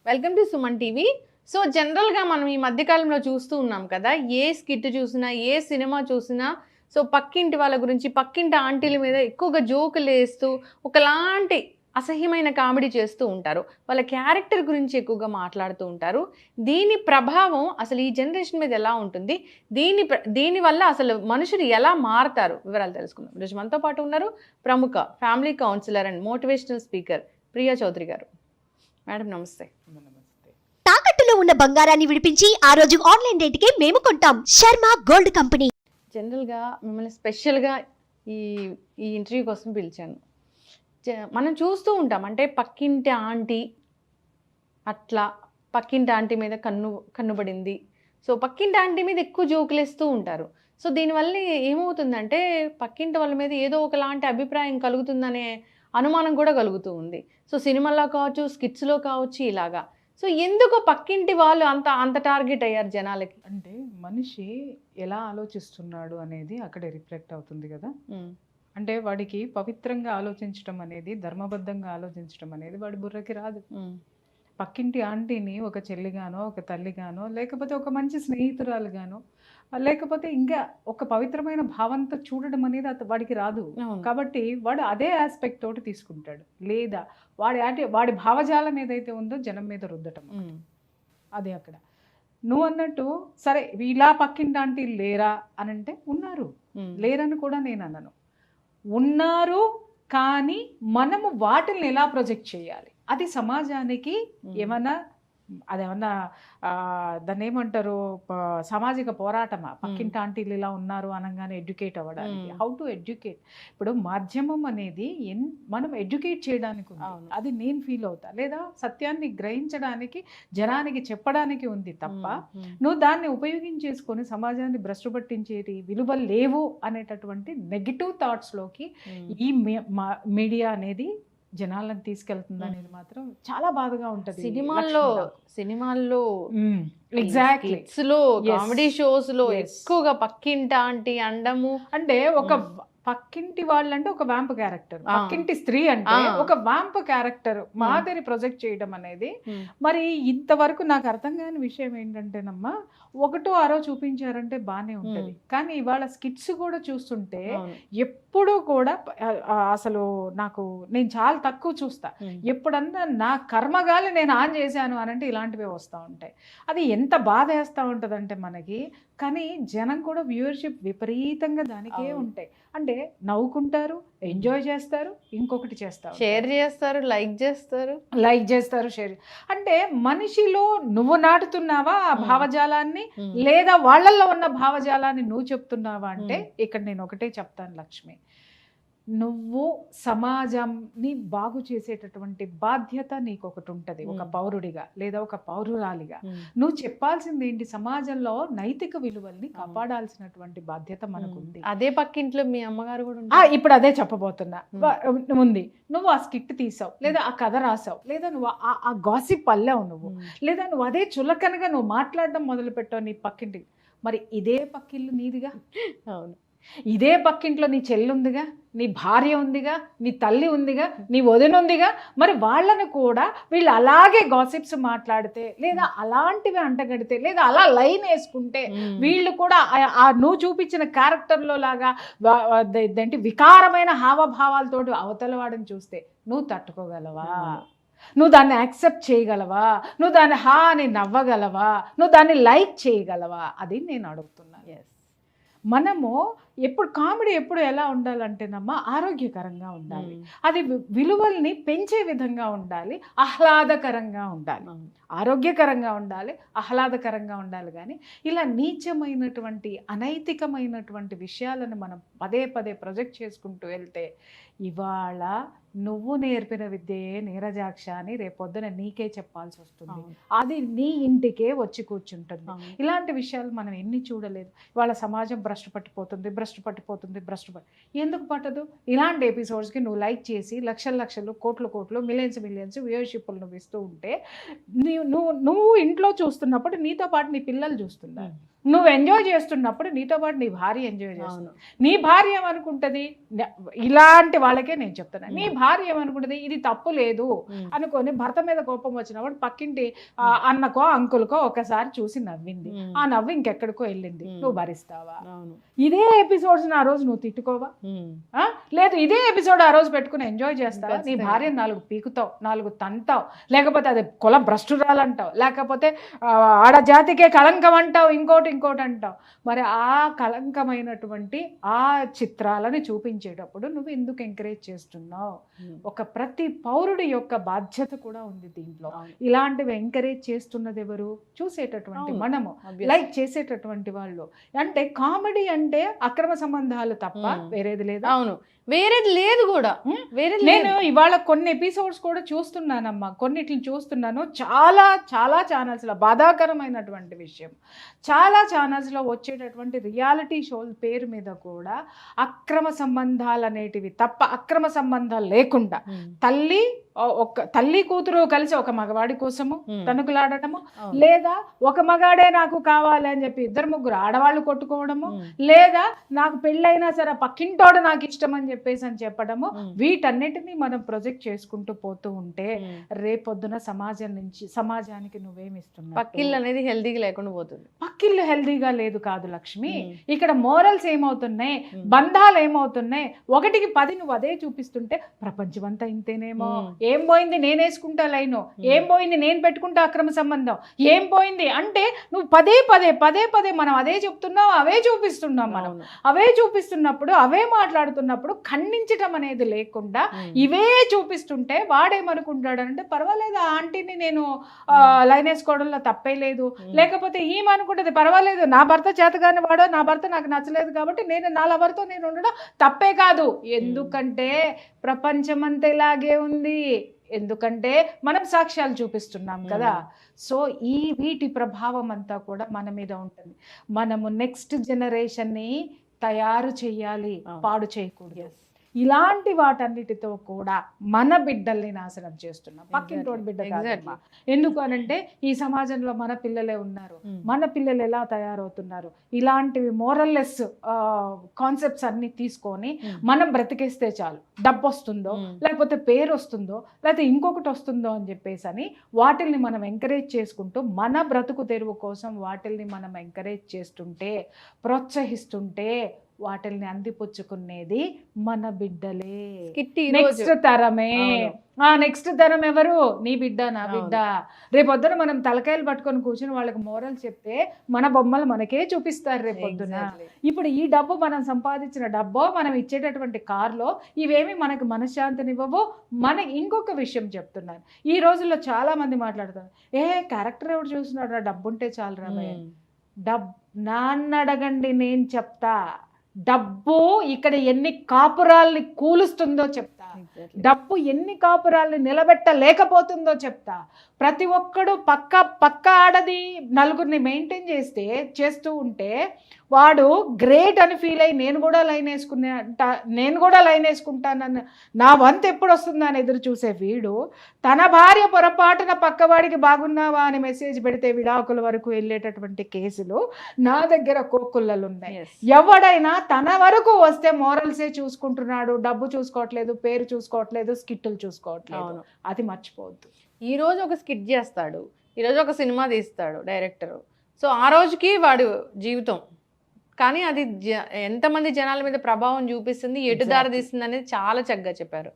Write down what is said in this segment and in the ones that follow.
Welcome to Suman TV. So జనరల్గా మనం ఈ మధ్యకాలంలో చూస్తూ ఉన్నాం కదా, ఏ స్కిట్ చూసినా ఏ సినిమా చూసినా సో పక్కింటి వాళ్ళ గురించి, పక్కింటి ఆంటీల మీద ఎక్కువగా జోకులు వేస్తూ ఒకలాంటి అసహ్యమైన కామెడీ చేస్తూ ఉంటారు. వాళ్ళ క్యారెక్టర్ గురించి ఎక్కువగా మాట్లాడుతూ ఉంటారు. దీని ప్రభావం అసలు ఈ జనరేషన్ మీద ఎలా ఉంటుంది, దీనివల్ల అసలు మనుషులు ఎలా మారుతారు, వివరాలు తెలుసుకుందాం. ఈరోజు మనతో పాటు ఉన్నారు ప్రముఖ family counsellor and motivational speaker Priya Chaudhary గారు. మేడం నమస్తే. తాకట్టులో ఉన్న బంగారాన్ని విడిపించి ఆ రోజు ఆన్లైన్ రేటుకే మేము కొంటాం. Sharma gold company. జనరల్గా మిమ్మల్ని స్పెషల్గా ఈ ఈ ఇంటర్వ్యూ కోసం పిలిచాను. మనం చూస్తూ ఉంటాం, అంటే పక్కింటి ఆంటీ అట్లా పక్కింటి ఆంటీ మీద కన్నుబడింది, సో పక్కింటి ఆంటీ మీద ఎక్కువ జోకులేస్తూ ఉంటారు. సో దీనివల్ల ఏమవుతుందంటే పక్కింటి వాళ్ళ మీద ఏదో ఒకలాంటి అభిప్రాయం కలుగుతుందనే అనుమానం కూడా కలుగుతూ ఉంది. సో సినిమాలో కావచ్చు, స్కిట్స్లో కావచ్చు, ఇలాగా. సో ఎందుకు పక్కింటి వాళ్ళు అంత టార్గెట్ అయ్యారు జనాలకి? అంటే మనిషి ఎలా ఆలోచిస్తున్నాడు అనేది అక్కడే రిఫ్లెక్ట్ అవుతుంది కదా. అంటే వాడికి పవిత్రంగా ఆలోచించడం అనేది, ధర్మబద్ధంగా ఆలోచించడం అనేది వాడి బుర్రకి రాదు. పక్కింటి ఆంటీని ఒక చెల్లిగానో, ఒక తల్లిగానో, లేకపోతే ఒక మంచి స్నేహితురాలుగానో, లేకపోతే ఇంకా ఒక పవిత్రమైన భావంతో చూడడం అనేది వాడికి రాదు. కాబట్టి వాడు అదే ఆస్పెక్ట్ తోటి తీసుకుంటాడు. లేదా వాడి భావజాలం ఏదైతే ఉందో జనం మీద రుద్దటం. అదే అక్కడ నువ్వు అన్నట్టు, సరే ఇలా పక్కింటి ఆంటీ లేరా అని అంటే ఉన్నారు, లేరని కూడా నేను అన్నాను. ఉన్నారు, కానీ మనము వాటిని ఎలా ప్రొజెక్ట్ చేయాలి, అది సమాజానికి ఏమన్నా అదేమన్నా దాన్ని ఏమంటారు, సామాజిక పోరాటమా? పక్కింటి ఆంటీలు ఇలా ఉన్నారు అనగానే ఎడ్యుకేట్ అవ్వడానికి. How to educate? ఇప్పుడు మాధ్యమం అనేది మనం ఎడ్యుకేట్ చేయడానికి ఉంది, అది నేను ఫీల్ అవుతా. లేదా సత్యాన్ని గ్రహించడానికి, జనానికి చెప్పడానికి ఉంది తప్ప నువ్వు దాన్ని ఉపయోగించేసుకొని సమాజాన్ని భ్రష్టు పట్టించేటి, విలువలు లేవు అనేటటువంటి నెగిటివ్ థాట్స్లోకి ఈ మీడియా అనేది జనాలను తీసుకెళ్తుంది అనేది మాత్రం చాలా బాధగా ఉంటది. సినిమాల్లో ఎగ్జాక్ట్లీ కామెడీ షోస్ లో ఎక్కువగా పక్కింటి ఆంటీ అండము అంటే ఒక పక్కింటి వాళ్ళంటే ఒక వ్యాంప్ క్యారెక్టర్, పక్కింటి స్త్రీ అంటే ఒక వ్యాంప్ క్యారెక్టర్ మాదిరి ప్రొజెక్ట్ చేయడం అనేది మరి ఇంతవరకు నాకు అర్థం కాని విషయం ఏంటంటేనమ్మా, ఒకటో ఆరో చూపించారంటే బానే ఉంటది, కానీ ఇవాళ స్కిట్స్ కూడా చూస్తుంటే ఎప్పుడు కూడా అసలు నేను చాలా తక్కువ చూస్తా. ఎప్పుడన్నా నా కర్మగాలి నేను ఆన్ చేశాను అనంటే ఇలాంటివే వస్తూ ఉంటాయి. అది ఎంత బాధ వేస్తూ ఉంటుంది అంటే మనకి. కానీ జనం కూడా వ్యూవర్షిప్ విపరీతంగా దానికే ఉంటాయి. అంటే నవ్వుకుంటారు, ఎంజాయ్ చేస్తారు, ఇంకొకటి చేస్తారు, షేర్ చేస్తారు, లైక్ చేస్తారు, షేర్. అంటే మనిషిలో నువ్వు నాటుతున్నావా ఆ భావజాలాన్ని, లేదా వాళ్ళల్లో ఉన్న భావజాలాన్ని నువ్వు చెప్తున్నావా అంటే ఇక్కడ నేను ఒకటే చెప్తాను లక్ష్మి, నువ్వు సమాజాన్ని బాగు చేసేటటువంటి బాధ్యత నీకు ఒకటి ఉంటుంది. ఒక పౌరుడిగా లేదా ఒక పౌరురాలిగా నువ్వు చెప్పాల్సింది ఏంటి, సమాజంలో నైతిక విలువల్ని కాపాడాల్సినటువంటి బాధ్యత మనకుంది. అదే పక్కింట్లో మీ అమ్మగారు కూడా ఇప్పుడు అదే చెప్పబోతున్నా ఉంది. నువ్వు ఆ స్కిట్ తీసావు, లేదా ఆ కథ రాసావు, లేదా నువ్వు ఆ గాసిప్ అల్లావు నువ్వు, లేదా నువ్వు అదే చులకనగా నువ్వు మాట్లాడడం మొదలు పెట్టావు నీ పక్కింటి. మరి ఇదే పక్కిల్లు నీదిగా. అవును, ఇదే పక్కింట్లో నీ చెల్లి ఉందిగా, నీ భార్య ఉందిగా, నీ తల్లి ఉందిగా, నీ వదిన ఉందిగా. మరి వాళ్ళని కూడా వీళ్ళు అలాగే గాసిప్స్ మాట్లాడితే, లేదా అలాంటివి అంటగడితే, లేదా అలా లైన్ వేసుకుంటే వీళ్ళు కూడా నువ్వు చూపించిన క్యారెక్టర్లో లాగా ఏంటి వికారమైన హావభావాలతోటి అవతల వాడిని చూస్తే నువ్వు తట్టుకోగలవా? నువ్వు దాన్ని యాక్సెప్ట్ చేయగలవా? నువ్వు దాన్ని హా అని నవ్వగలవా? నువ్వు దాన్ని లైక్ చేయగలవా? అది నేను అడుగుతున్నాను. మనము కామెడీ ఎప్పుడు ఎలా ఉండాలంటేనమ్మా, ఆరోగ్యకరంగా ఉండాలి, అది విలువల్ని పెంచే విధంగా ఉండాలి, ఆహ్లాదకరంగా ఉండాలి. ఆరోగ్యకరంగా ఉండాలి, ఆహ్లాదకరంగా ఉండాలి. కానీ ఇలా నీచమైనటువంటి అనైతికమైనటువంటి విషయాలను మనం పదే పదే ప్రొజెక్ట్ చేసుకుంటూ వెళ్తే ఇవాళ నువ్వు నేర్పిన విద్యే నీరజాక్ష అని రేపొద్దున నీకే చెప్పాల్సి వస్తుంది. అది నీ ఇంటికే వచ్చి కూర్చుంటుంది. ఇలాంటి విషయాలు మనం ఎన్ని చూడలేదు. వాళ్ళ సమాజం భ్రష్టు పట్టిపోతుంది. ఎందుకు పట్టదు? ఇలాంటి ఎపిసోడ్స్కి నువ్వు లైక్ చేసి లక్షలు కోట్లు మిలియన్స్ వ్యూవర్షిప్లు నువ్వు ఇస్తూ ఉంటే నువ్వు ఇంట్లో చూస్తున్నప్పుడు నీతో పాటు నీ పిల్లలు చూస్తున్నారు. నువ్వు ఎంజాయ్ చేస్తున్నప్పుడు నీతో పాటు నీ భార్య ఎంజాయ్ చేస్తుంది. నీ భార్య ఏమనుకుంటుంది, ఇలాంటి వాళ్ళకే నేను చెప్తున్నా, నీ భార్య ఏమనుకుంటుంది ఇది తప్పు లేదు అనుకొని భర్త మీద కోపం వచ్చినప్పుడు పక్కింటి అన్నకో అంకుల్కో ఒకసారి చూసి నవ్వింది, ఆ నవ్వు ఇంకెక్కడికో వెళ్ళింది, నువ్వు భరిస్తావా? ఇదే ఎపిసోడ్స్ ఆ రోజు నువ్వు తిట్టుకోవా? లేదు ఇదే ఎపిసోడ్ ఆ రోజు పెట్టుకుని ఎంజాయ్ చేస్తావా? నీ భార్య 4 పీకుతావు, 4 తంతావు, లేకపోతే అది కుల భ్రష్టురాలంటావు, లేకపోతే ఆడజాతికే కళంకం అంటావు, ఇంకోటి అంటావు. మరి ఆ కళంకమైనటువంటి ఆ చిత్రాలని చూపించేటప్పుడు నువ్వు ఎందుకు ఎంకరేజ్ చేస్తున్నావు? ఒక ప్రతి పౌరుడి యొక్క బాధ్యత కూడా ఉంది దీంట్లో. ఇలాంటివి ఎంకరేజ్ చేస్తున్నది ఎవరు? చూసేటటువంటి మనము, లైక్ చేసేటటువంటి వాళ్ళు. అంటే కామెడీ అంటే అక్రమ సంబంధాలు తప్ప వేరేది లేదు. అవును, వేరేది లేదు కూడా. నేను ఇవాళ కొన్ని ఎపిసోడ్స్ కూడా చూస్తున్నానమ్మా, కొన్నిటిని చూస్తున్నాను. చాలా చాలా ఛానల్స్లో బాధాకరమైనటువంటి విషయం, చాలా ఛానల్స్లో వచ్చేటటువంటి రియాలిటీ షోల పేరు మీద కూడా అక్రమ సంబంధాలు అనేటివి తప్ప, అక్రమ సంబంధాలు లేకుండా తల్లి కూతురు కలిసి ఒక మగవాడి కోసము తణుకులాడటము, లేదా ఒక మగాడే నాకు కావాలి అని చెప్పి 2-3 ఆడవాళ్ళు కొట్టుకోవడము, లేదా నాకు పెళ్ళైనా సరే పక్కింటోడు నాకు ఇష్టం అని చెప్పేసి అని చెప్పడము, వీటన్నిటిని మనం ప్రొజెక్ట్ చేసుకుంటూ పోతూ ఉంటే రేపొద్దున సమాజానికి నువ్వేమిస్తున్నావు? పక్కిళ్ళు అనేది హెల్దీగా లేకుండా పోతుంది. పక్కిళ్ళు హెల్దీగా లేదు కాదు లక్ష్మి, ఇక్కడ మోరల్స్ ఏమవుతున్నాయి, బంధాలు ఏమవుతున్నాయి, 1కి 10 నువ్వు అదే చూపిస్తుంటే ప్రపంచం అంతా ఇంతేనేమో, ఏం పోయింది నేను వేసుకుంటా లైను, ఏం పోయింది నేను పెట్టుకుంటా అక్రమ సంబంధం, ఏం పోయింది అంటే నువ్వు పదే పదే మనం అదే చెప్తున్నాం, అవే చూపిస్తున్నాం. మనం అవే చూపిస్తున్నప్పుడు, అవే మాట్లాడుతున్నప్పుడు ఖండించటం అనేది లేకుండా ఇవే చూపిస్తుంటే వాడేమనుకుంటాడంటే పర్వాలేదు ఆ ఆంటీని నేను లైన్ వేసుకోవడంలో తప్పే లేదు, లేకపోతే ఏమనుకుంటుంది పర్వాలేదు నా భర్త చేతగాని వాడో, నా భర్త నాకు నచ్చలేదు కాబట్టి నేను నా లవర్తో నేను ఉండడం తప్పే కాదు. ఎందుకంటే ప్రపంచమంతా ఇలాగే ఉంది, ఎందుకంటే మనం సాక్ష్యాలు చూపిస్తున్నాం కదా. సో వీటి ప్రభావం అంతా కూడా మన మీద ఉంటుంది. మనము నెక్స్ట్ జనరేషన్ని తయారు చేయాలి, పాడు చేయకూడదు. ఇలాంటి వాటన్నిటితో కూడా మన బిడ్డల్ని నాశనం చేస్తున్నాం, పక్కింటోడి బిడ్డ కాదమ్మా. ఎందుకు అనంటే ఈ సమాజంలో మన పిల్లలే ఉన్నారు, మన పిల్లలు ఎలా తయారవుతున్నారు, ఇలాంటివి మోరల్లెస్ కాన్సెప్ట్స్ అన్ని తీసుకొని మనం బ్రతికేస్తే చాలు, డబ్బు వస్తుందో లేకపోతే పేరు వస్తుందో లేకపోతే ఇంకొకటి వస్తుందో అని చెప్పేసి అని వాటిల్ని మనం ఎంకరేజ్ చేసుకుంటూ మన బ్రతుకు తెరువు కోసం వాటిల్ని మనం ఎంకరేజ్ చేస్తుంటే, ప్రోత్సహిస్తుంటే వాటిల్ని అందిపుచ్చుకునేది మన బిడ్డలే, నెక్స్ట్ తరమే. నెక్స్ట్ తరం ఎవరు? నీ బిడ్డ, నా బిడ్డ. రేపొద్దున మనం తలకాయలు పట్టుకొని కూర్చుని వాళ్ళకి మోరల్ చెప్తే మన బొమ్మలు మనకే చూపిస్తారు రేపొద్దున. ఇప్పుడు ఈ డబ్బు మనం సంపాదించిన డబ్బో, మనం ఇచ్చేటటువంటి కార్లో ఇవేమి మనకు మనశ్శాంతినివ్వవు. ఇంకొక విషయం చెప్తున్నాను, ఈ రోజుల్లో చాలా మంది మాట్లాడతారు, క్యారెక్టర్ ఎవరు చూస్తున్నాడు, డబ్బు ఉంటే చాలు రా. నాన్న అడగండి, నేను చెప్తా. డబ్బు ఇక్కడ ఎన్ని కాపురాల్ని కూలుస్తుందో చెప్తా, డబ్బు ఎన్ని కాపురాల్ని నిలబెట్టలేకపోతుందో చెప్తా. ప్రతి ఒక్కడు పక్క ఆడది 4గురిని మెయింటైన్ చేస్తూ ఉంటే వాడు గ్రేట్ అని ఫీల్ అయ్యి నేను కూడా లైన్ వేసుకుంటానన్న నా వంతు ఎప్పుడు వస్తుందా అని ఎదురు చూసే వీడు తన భార్య పొరపాటున పక్కవాడికి బాగున్నావా అని మెసేజ్ పెడితే విడాకుల వరకు వెళ్ళేటటువంటి కేసులు నా దగ్గర కోకుళ్ళలు ఉన్నాయి. ఎవడైనా తన వరకు వస్తే మోరల్సే చూసుకుంటున్నాడు, డబ్బు చూసుకోవట్లేదు, పేరు చూసుకోవట్లేదు, స్కిట్టులు చూసుకోవట్లేదు. అది మర్చిపోవద్దు. ఈ రోజు ఒక స్కిట్ చేస్తాడు, ఈరోజు ఒక సినిమా తీస్తాడు డైరెక్టరు, సో ఆ రోజుకి వాడు జీవితం, కానీ అది ఎంతమంది జనాల మీద ప్రభావం చూపిస్తుంది, ఎటు దారి తీస్తుంది అనేది చాలా చక్కగా చెప్పారు.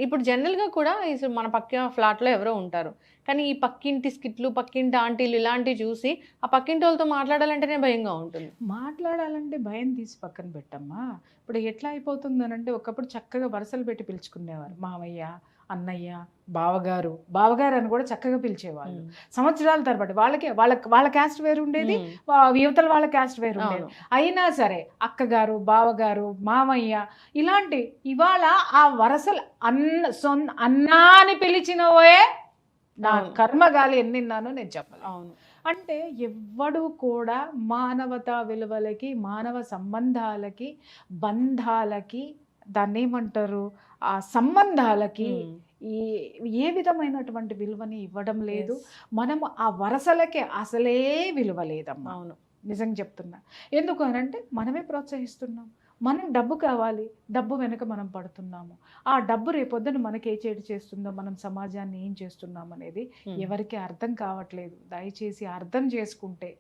ఇప్పుడు జనరల్గా కూడా మన పక్క ఫ్లాట్లో ఎవరో ఉంటారు, కానీ ఈ పక్కింటి స్కిట్లు, పక్కింటి ఆంటీలు ఇలాంటివి చూసి ఆ పక్కింటి వాళ్ళతో మాట్లాడాలంటేనే భయంగా ఉంటుంది. మాట్లాడాలంటే భయం తీసి పక్కన పెట్టమ్మా. ఇప్పుడు ఎట్లా అయిపోతుందనంటే ఒకప్పుడు చక్కగా వరుసలు పెట్టి పిలుచుకునేవారు, మామయ్య, అన్నయ్య, బావగారు అని కూడా చక్కగా పిలిచేవాళ్ళు. సంవత్సరాల తరబడి వాళ్ళ క్యాస్ట్ వేరు ఉండేది, యువతల వాళ్ళ క్యాస్ట్ వేరు ఉండేది. అయినా సరే అక్కగారు, బావగారు, మామయ్య ఇలాంటి ఇవాళ ఆ వరసలు అన్నా అని పిలిచినవే నా కర్మగాలి ఎన్నిన్నానో నేను చెప్పాను. అంటే ఎవ్వడు కూడా మానవతా విలువలకి, మానవ సంబంధాలకి, బంధాలకి, దాన్ని ఏమంటారు, ఆ సంబంధాలకి ఏ విధమైనటువంటి విలువని ఇవ్వడం లేదు. మనము ఆ వరసలకే అసలే విలువ లేదమ్మా. నిజంగా చెప్తున్నా. ఎందుకు అనంటే మనమే ప్రోత్సహిస్తున్నాం. మనం డబ్బు కావాలి, డబ్బు వెనుక మనం పడుతున్నాము. ఆ డబ్బు రేపొద్దున మనకి ఏ చెడు చేస్తుందో, మనం సమాజాన్ని ఏం చేస్తున్నాం అనేది ఎవరికి అర్థం కావట్లేదు. దయచేసి అర్థం చేసుకుంటే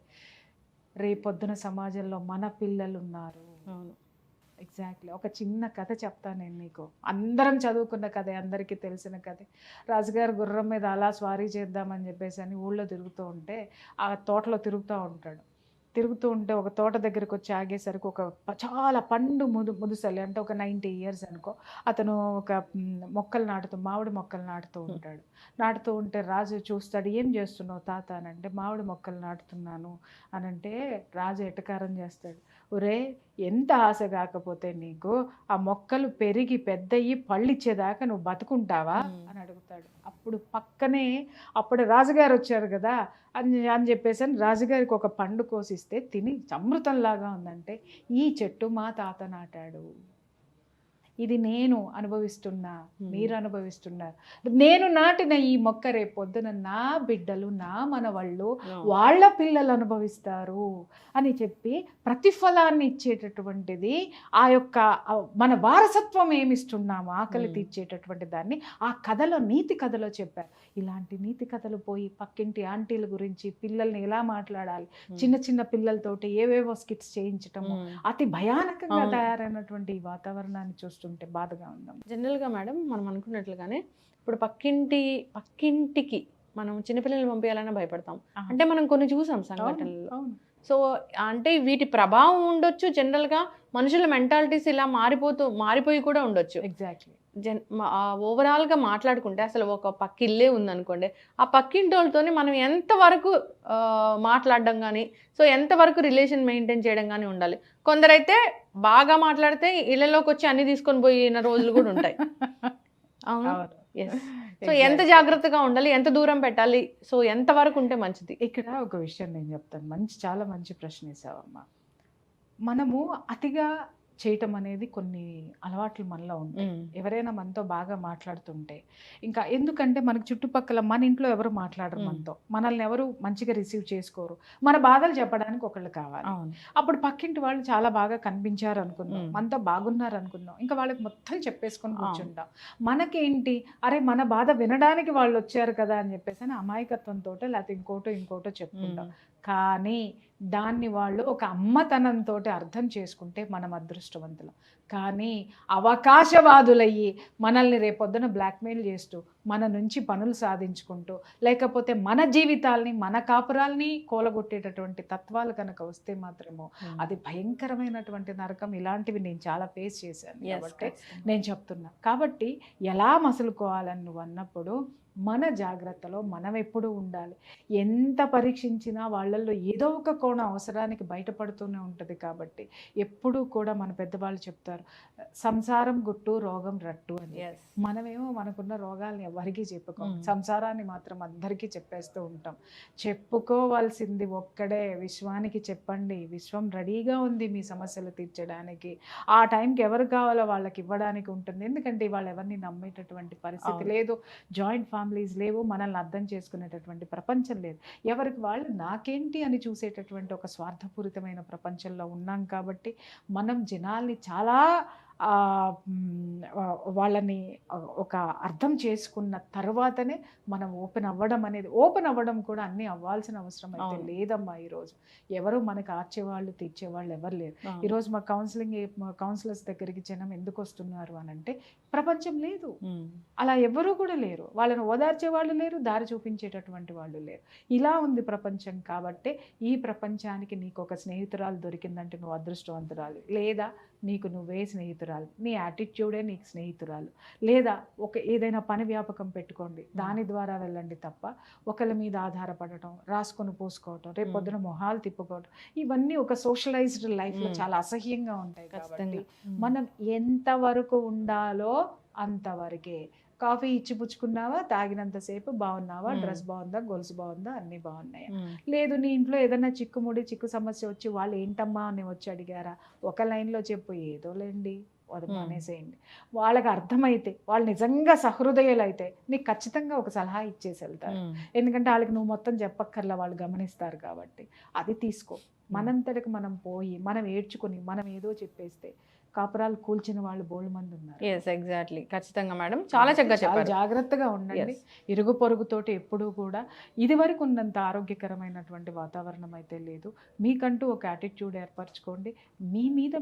రేపొద్దున సమాజంలో మన పిల్లలు ఉన్నారు. అవును. ఎగ్జాక్ట్లీ. ఒక చిన్న కథ చెప్తాను నేను నీకు. అందరం చదువుకున్న కథే, అందరికీ తెలిసిన కథే. రాజుగారు గుర్రం మీద అలా స్వారీ చేద్దామని చెప్పేసి అని ఊళ్ళో తిరుగుతూ ఉంటే ఆ తోటలో తిరుగుతూ ఉంటాడు. తిరుగుతూ ఉంటే ఒక తోట దగ్గరికి వచ్చి ఆగేసరికి ఒక చాలా పండు ముదుసలి, అంటే ఒక 90 years అనుకో, అతను ఒక మొక్కలు మామిడి మొక్కలు నాటుతూ ఉంటాడు. నాటుతూ ఉంటే రాజు చూస్తాడు, ఏం చేస్తున్నావు తాత అని అంటే, మామిడి మొక్కలు నాటుతున్నాను అని అంటే, రాజు ఎటకారం చేస్తాడు, ఒరే ఎంత ఆశ కాకపోతే నీకు, ఆ మొక్కలు పెరిగి పెద్దయి పళ్ళిచ్చేదాకా నువ్వు బతుకుంటావా అని అడుగుతాడు. అప్పుడు పక్కనే అప్పుడు రాజుగారు వచ్చారు కదా అని చెప్పేసి రాజుగారికి ఒక పండు కోసిస్తే తిని అమృతంలాగా ఉందంటే, ఈ చెట్టు మా తాత నాటాడు, ఇది నేను అనుభవిస్తున్నా, మీరు అనుభవిస్తున్నారు. నేను నాటిన ఈ మొక్క రేపు పొద్దున నా బిడ్డలు, నా మనవాళ్ళు, వాళ్ళ పిల్లలు అనుభవిస్తారు అని చెప్పి ప్రతిఫలాన్ని ఇచ్చేటటువంటిది ఆ యొక్క మన వారసత్వం ఏమిస్తున్నాము, ఆకలి తీర్చేటటువంటి దాన్ని ఆ కథలో, నీతి కథలో చెప్పారు. ఇలాంటి నీతి కథలు పోయి పక్కింటి ఆంటీల గురించి, పిల్లల్ని ఎలా మాట్లాడాలి, చిన్న చిన్న పిల్లలతోటి ఏవేవో స్కిట్స్ చేయించటము, అతి భయానకంగా తయారైనటువంటి ఈ వాతావరణాన్ని చూస్తుంటే బాధగా ఉందాం. జనరల్గా మేడం మనం అనుకున్నట్లుగానే ఇప్పుడు పక్కింటికి మనం చిన్నపిల్లల్ని పంపించాలన్నా భయపడతాం. అంటే మనం కొన్ని చూసాం సంఘటనలు. సో అంటే వీటి ప్రభావం ఉండొచ్చు, జనరల్గా మనుషుల మెంటాలిటీస్ ఇలా మారిపోయి కూడా ఉండొచ్చు. ఎగ్జాక్ట్లీ. ఓవరాల్గా మాట్లాడుకుంటే అసలు ఒక పక్కిల్లే ఉందనుకోండి, ఆ పక్కింటి వాళ్ళతోని మనం ఎంతవరకు మాట్లాడడం కానీ, సో ఎంతవరకు రిలేషన్ మెయింటైన్ చేయడం కానీ ఉండాలి. కొందరైతే బాగా మాట్లాడితే ఇళ్ళలోకి వచ్చి అన్ని తీసుకొని పోయిన రోజులు కూడా ఉంటాయి. అవును. సో ఎంత జాగ్రత్తగా ఉండాలి, ఎంత దూరం పెట్టాలి, సో ఎంతవరకు ఉంటే మంచిది? ఇక్కడ ఒక విషయం నేను చెప్తాను. చాలా మంచి ప్రశ్న వేసావమ్మా. మనము అతిగా చేయటం అనేది కొన్ని అలవాట్లు మనలో ఉంటాయి. ఎవరైనా మనతో బాగా మాట్లాడుతుంటే, ఇంకా ఎందుకంటే మనకి చుట్టుపక్కల మన ఇంట్లో ఎవరు మాట్లాడరు మనతో, మనల్ని ఎవరు మంచిగా రిసీవ్ చేసుకోరు, మన బాధలు చెప్పడానికి ఒకళ్ళు కావాలి. అప్పుడు పక్కింటి వాళ్ళు చాలా బాగా కనిపించారు అనుకుందాం, మనతో బాగున్నారు అనుకుందాం, ఇంకా వాళ్ళకి మొత్తం చెప్పేసుకొని కూర్చుంటాం. మనకేంటి, అరే మన బాధ వినడానికి వాళ్ళు వచ్చారు కదా అని చెప్పేసి అని అమాయకత్వంతో లేకపోతే ఇంకోటో చెప్పుకుంటాం. కానీ దాన్ని వాళ్ళు ఒక అమ్మతనంతో అర్థం చేసుకుంటే మనం అదృష్టవంతులం. కానీ అవకాశవాదులయ్యి మనల్ని రేపొద్దున బ్లాక్మెయిల్ చేస్తూ, మన నుంచి పనులు సాధించుకుంటూ, లేకపోతే మన జీవితాల్ని, మన కాపురాల్ని కూలగొట్టేటటువంటి తత్వాలు కనుక వస్తే మాత్రమో అది భయంకరమైనటువంటి నరకం. ఇలాంటివి నేను చాలా ఫేస్ చేశాను కాబట్టి నేను చెప్తున్నా. కాబట్టి ఎలా మసులుకోవాలని నువ్వు అన్నప్పుడు మన జాగ్రత్తలో మనం ఎప్పుడూ ఉండాలి. ఎంత పరీక్షించినా వాళ్ళల్లో ఏదో ఒక కోణం అవసరానికి బయటపడుతూనే ఉంటుంది. కాబట్టి ఎప్పుడూ కూడా మన పెద్దవాళ్ళు చెప్తారు, సంసారం గుట్టు రోగం రట్టు అని. మనమేమో మనకున్న రోగాల్ని ఎవరికీ చెప్పుకోం, సంసారాన్ని మాత్రం అందరికీ చెప్పేస్తూ ఉంటాం. చెప్పుకోవాల్సింది ఒక్కడే, విశ్వానికి చెప్పండి, విశ్వం రెడీగా ఉంది మీ సమస్యలు తీర్చడానికి. ఆ టైంకి ఎవరు కావాలో వాళ్ళకి ఇవ్వడానికి ఉంటుంది. ఎందుకంటే వాళ్ళు ఎవరిని నమ్మేటటువంటి పరిస్థితి లేదు, జాయింట్ ఫ్యామిలీస్ లేవు, మనల్ని అర్థం చేసుకునేటటువంటి ప్రపంచం లేదు. ఎవరికి వాళ్ళు నాకేంటి అని చూసేటటువంటి ఒక స్వార్థపూరితమైన ప్రపంచంలో ఉన్నాం. కాబట్టి మనం జనాల్ని చాలా వాళ్ళని ఒక అర్థం చేసుకున్న తర్వాతనే మనం ఓపెన్ అవ్వడం కూడా అన్నీ అవ్వాల్సిన అవసరం అయితే లేదమ్మా. ఈరోజు ఎవరు మనకు ఆర్చేవాళ్ళు తీర్చేవాళ్ళు ఎవరు లేరు. ఈరోజు మా కౌన్సిలర్స్ దగ్గరికి జనం ఎందుకు వస్తున్నారు అని అంటే, ప్రపంచం లేదు, అలా ఎవరు కూడా లేరు, వాళ్ళని ఓదార్చే వాళ్ళు లేరు, దారి చూపించేటటువంటి వాళ్ళు లేరు. ఇలా ఉంది ప్రపంచం. కాబట్టి ఈ ప్రపంచానికి నీకు ఒక స్నేహితురాలు దొరికిందంటే నువ్వు అదృష్టవంతురాలు, లేదా నీకు నువ్వే స్నేహితురాలు, నీ యాటిట్యూడే నీకు స్నేహితురాలు. లేదా ఏదైనా పని వ్యాపకం పెట్టుకోండి, దాని ద్వారా వెళ్ళండి తప్ప ఒకరి మీద ఆధారపడటం, రాసుకొని పోసుకోవటం, రేపు పొద్దున మొహాలు తిప్పుకోవటం, ఇవన్నీ ఒక సోషలైజ్డ్ లైఫ్లో చాలా అసహ్యంగా ఉంటాయి. కాబట్టి మనం ఎంతవరకు ఉండాలో అంతవరకే. కాఫీ ఇచ్చి పుచ్చుకున్నావా, తాగినంతసేపు బాగున్నావా, డ్రెస్ బాగుందా, గొలుసు బాగుందా, అన్నీ బాగున్నాయా, లేదు నీ ఇంట్లో ఏదైనా చిక్కు సమస్య వచ్చి వాళ్ళు ఏంటమ్మా అని వచ్చి అడిగారా, ఒక లైన్లో చెప్పు, ఏదోలేండి మానేసేయండి. వాళ్ళకి అర్థమైతే, వాళ్ళు నిజంగా సహృదయులు అయితే నీకు ఖచ్చితంగా ఒక సలహా ఇచ్చేసి వెళ్తారు. ఎందుకంటే వాళ్ళకి నువ్వు మొత్తం చెప్పక్కర్లా, వాళ్ళు గమనిస్తారు. కాబట్టి అది తీసుకో. మనంతటికి మనం పోయి మనం ఏడ్చుకొని మనం ఏదో చెప్పేస్తే కాపురాలు కూల్చిన వాళ్ళు బోల్డ్ మంది ఉన్నారు. ఎస్, ఎగ్జాక్ట్లీ, ఖచ్చితంగా మేడం, చాలా చక్కగా చాలా చెప్పారు. జాగ్రత్తగా ఉండండి. Yes. ఇరుగు పొరుగుతోటి ఎప్పుడూ కూడా ఇదివరకు ఉన్నంత ఆరోగ్యకరమైనటువంటి వాతావరణం అయితే లేదు. మీకంటూ ఒక యాటిట్యూడ్ ఏర్పరచుకోండి. మీ మీద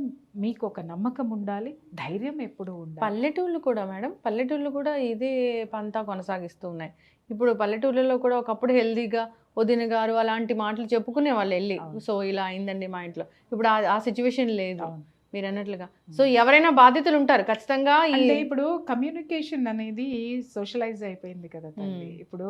మీకు ఒక నమ్మకం ఉండాలి, ధైర్యం ఎప్పుడూ ఉండాలి. పల్లెటూళ్ళు కూడా మేడం, పల్లెటూళ్ళు కూడా ఇదే పంతా కొనసాగిస్తూ ఉన్నాయి. ఇప్పుడు పల్లెటూళ్ళలో కూడా ఒకప్పుడు హెల్దీగా వదిన గారు అలాంటి మాటలు చెప్పుకునే వాళ్ళు వెళ్ళి, అవును. సో ఇలా అయిందండి మా ఇంట్లో. ఇప్పుడు ఆ సిచ్యువేషన్ లేదు అవును. మీరు అన్నట్లుగా. సో ఎవరైనా బాధితులు ఉంటారు ఖచ్చితంగా. అంటే ఇప్పుడు కమ్యూనికేషన్ అనేది సోషలైజ్ అయిపోయింది కదా తల్లి. ఇప్పుడు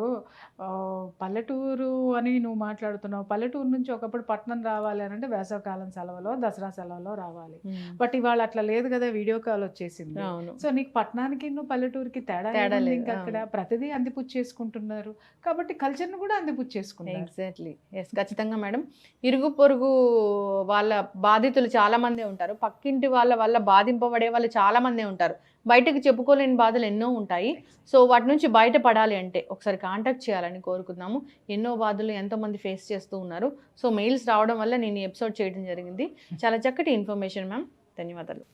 పల్లెటూరు అని నువ్వు మాట్లాడుతున్నావు. పల్లెటూరు నుంచి ఒకప్పుడు పట్టణం రావాలి అని అంటే వేసవకాలం సెలవులో దసరా సెలవులో రావాలి. బట్ ఇవాళ అట్లా లేదు కదా, వీడియో కాల్ వచ్చేసింది. అవును, సో నీకు పట్టణానికి పల్లెటూరుకి తేడా లేదు. ఇంకా అక్కడ ప్రతిదీ అందిపుచ్చి చేసుకుంటున్నారు కాబట్టి కల్చర్ను కూడా అందిపుచ్చి చేసుకుంటారు. ఎగ్జాక్ట్లీ, ఎస్, ఖచ్చితంగా మేడం. ఇరుగు పొరుగు వాళ్ళ బాధితులు చాలా మందే ఉంటారు. పక్కింటి వాళ్ళ వల్ల బాధింపబడే వాళ్ళు చాలా మందే ఉంటారు. బయటకు చెప్పుకోలేని బాధలు ఎన్నో ఉంటాయి. సో వాటి నుంచి బయటపడాలి అంటే ఒకసారి కాంటాక్ట్ చేయాలని కోరుకుందాము. ఎన్నో బాధలు ఎంతోమంది ఫేస్ చేస్తూ ఉన్నారు. సో మెయిల్స్ రావడం వల్ల నేను ఈ ఎపిసోడ్ చేయడం జరిగింది. చాలా చక్కటి ఇన్ఫర్మేషన్ మ్యామ్, ధన్యవాదాలు.